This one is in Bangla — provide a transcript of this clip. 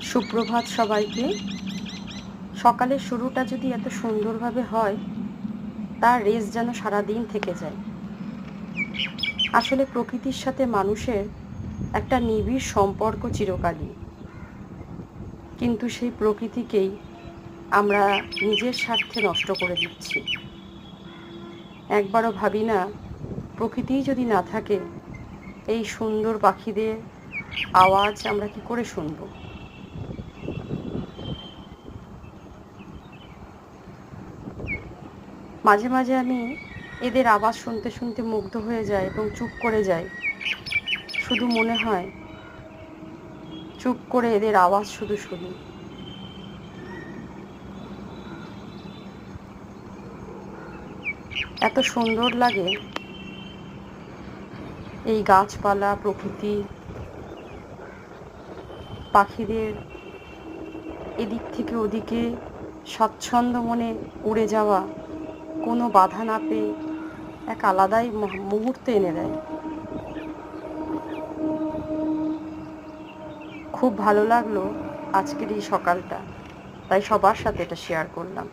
সুপ্রভাত সবাইকে। সকালের শুরুটা যদি এত সুন্দরভাবে হয়, তার রেশ যেন সারাদিন থেকে যায়। আসলে প্রকৃতির সাথে মানুষের একটা নিবিড় সম্পর্ক চিরকালই, কিন্তু সেই প্রকৃতিকেই আমরা নিজের স্বার্থে নষ্ট করে দিচ্ছি। একবারও ভাবি না, প্রকৃতিই যদি না থাকে, এই সুন্দর পাখিদের আওয়াজ আমরা কি করে শুনব? মাঝে মাঝে আমি এদের আওয়াজ শুনতে শুনতে মুগ্ধ হয়ে যাই এবং চুপ করে যাই। শুধু মনে হয় চুপ করে এদের আওয়াজ শুধু শুনি। এত সুন্দর লাগে এই গাছপালা, প্রকৃতি, পাখিদের এদিক থেকে ওদিকে স্বচ্ছন্দ মনে উড়ে যাওয়া, কোনো বাধা না পেয়ে এক আলাদাই মুহূর্তে এনে দেয়। খুব ভালো লাগলো আজকের এই সকালটা, তাই সবার সাথে এটা শেয়ার করলাম।